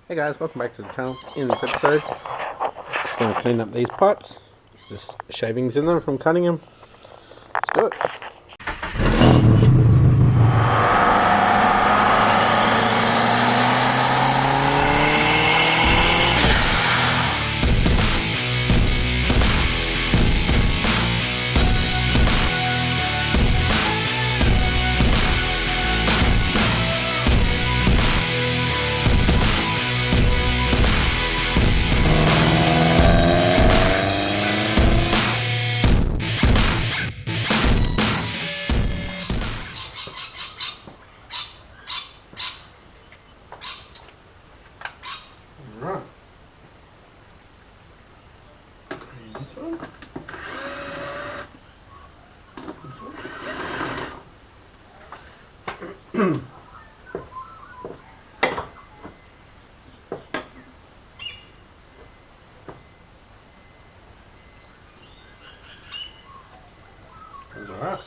Hey guys, welcome back to the channel. In this episode, I'm going to clean up these pipes. There's shavings in them from cutting them. Let's do it. Right. This one. That's all right.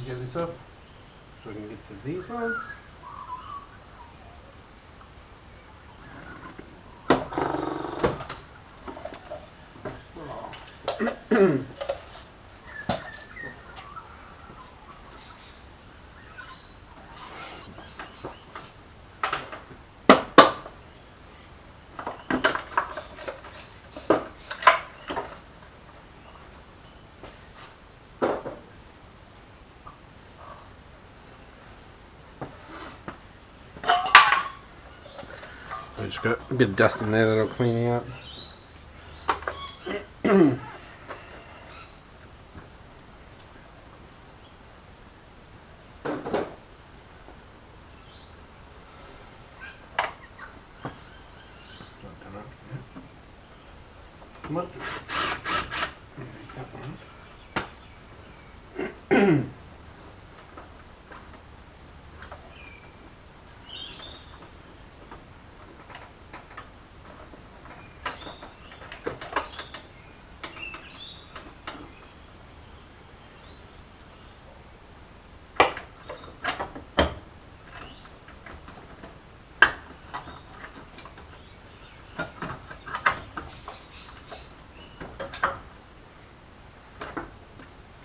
Get this up so we can get to these ones. I just got a bit of dust in there that I'll clean out. Come on.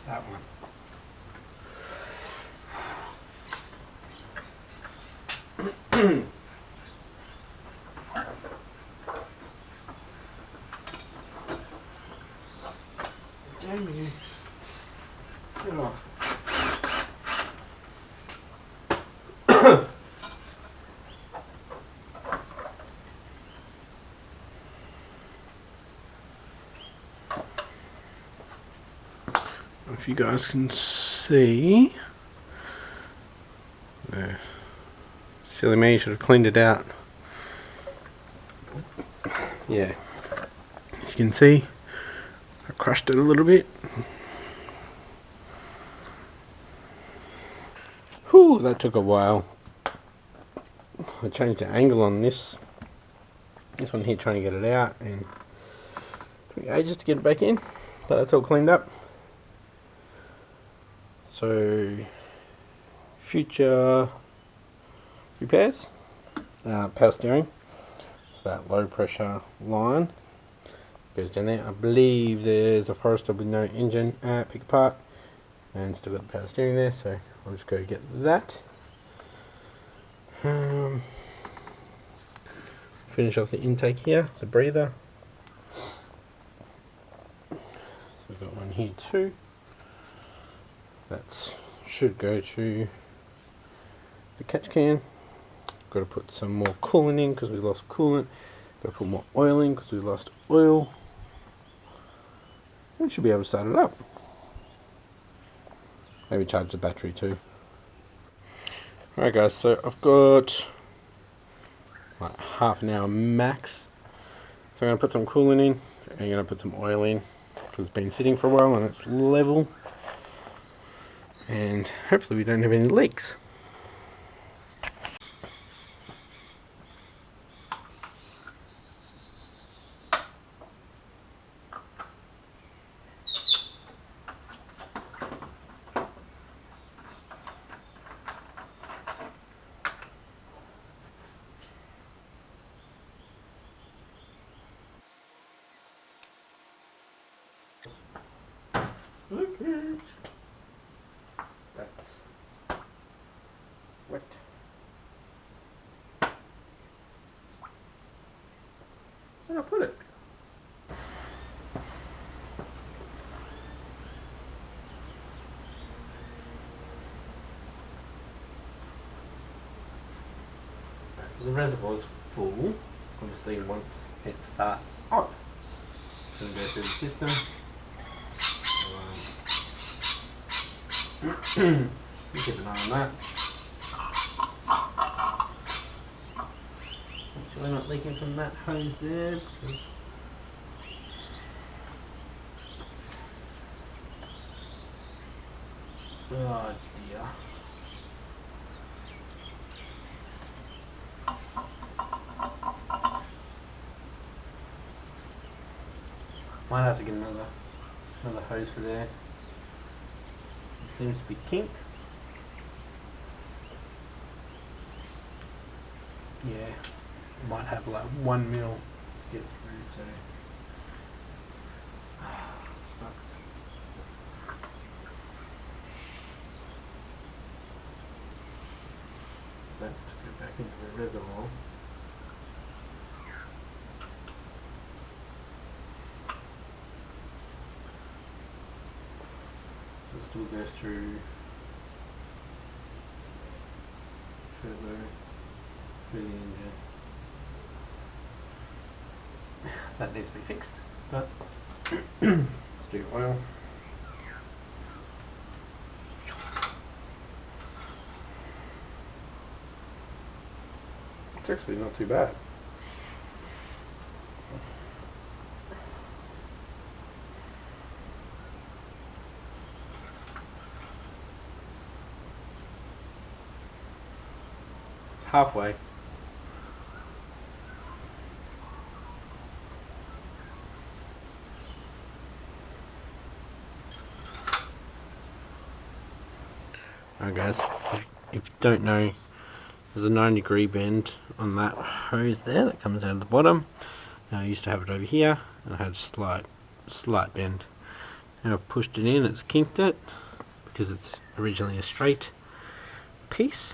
That one. Damn you. Get off. If you guys can see, there. Silly me, should have cleaned it out. Yeah, as you can see, I crushed it a little bit. Whew, that took a while. I changed the angle on this one here, trying to get it out, and it took ages to get it back in, but that's all cleaned up. So future repairs, power steering, so that low pressure line goes down there. I believe there's a Forester with no engine pick apart, and still got the power steering there, so I'll just go get that. Finish off the intake here, the breather. So we've got one here too. That should go to the catch can. Got to put some more coolant in because we lost coolant. Got to put more oil in because we lost oil. We should be able to start it up. Maybe charge the battery too. Alright guys, so I've got like half an hour max. So I'm going to put some coolant in, and I'm going to put some oil in, because it's been sitting for a while and it's level. And hopefully we don't have any leaks. Look at it. That's wet. Where did I put it? The reservoir's full, obviously once it starts up. So we go through the system. Keep an eye on that. Make sure we're not leaking from that hose there. Oh dear. Might have to get another hose for there. It seems to be kinked. Yeah, might have like 1 mil to get through, so sucks. That's to go back into the reservoir. It still goes through turbo through the engine. That needs to be fixed, but let's do oil. It's actually not too bad. Halfway. Alright guys, if you don't know, there's a 90-degree bend on that hose there that comes out of the bottom. Now I used to have it over here and I had a slight bend. Now I've pushed it in, it's kinked it because it's originally a straight piece.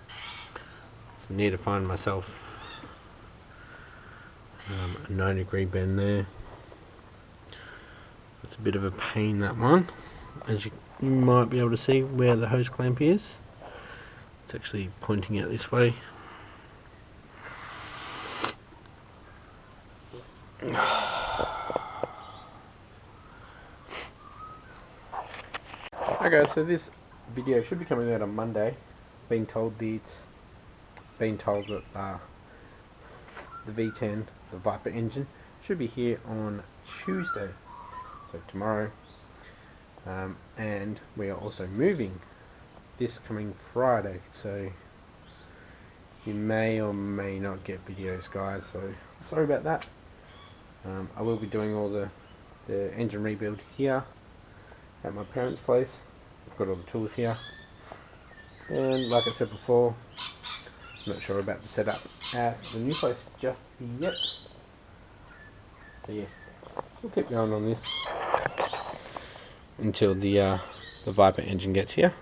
So I need to find myself a 90-degree bend there. It's a bit of a pain, that one. As you might be able to see where the hose clamp is. It's actually pointing out this way. Okay, so this video should be coming out on Monday. Being told that the V10, the Viper engine, should be here on Tuesday, so tomorrow. And we are also moving this coming Friday, so you may or may not get videos, guys, so sorry about that. I will be doing all the engine rebuild here at my parents' place. I've got all the tools here, and like I said before, I'm not sure about the setup at the new place just yet. So yeah, we'll keep going on this until the Viper engine gets here.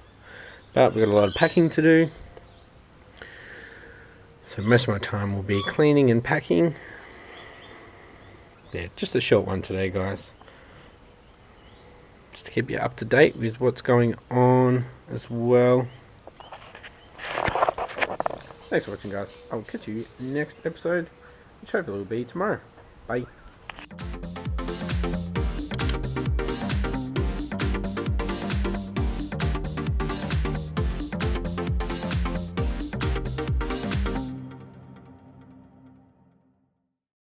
But we've got a lot of packing to do, so most of my time will be cleaning and packing. Yeah, just a short one today, guys, just to keep you up to date with what's going on as well. Thanks for watching, guys. I'll catch you next episode, which hopefully will be tomorrow. Bye.